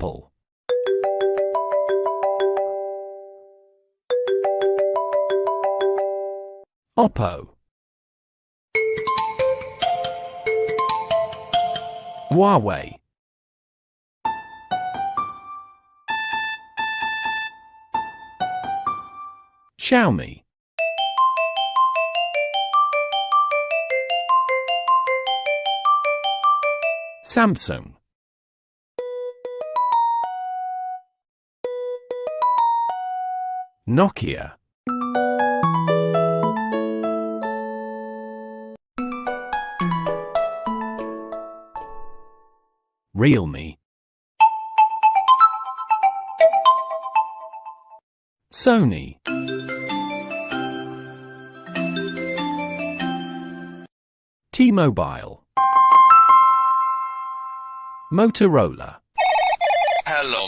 apple. Oppo. Huawei. Xiaomi. Samsung. Nokia. Realme. Sony. T-Mobile. Motorola. Hello.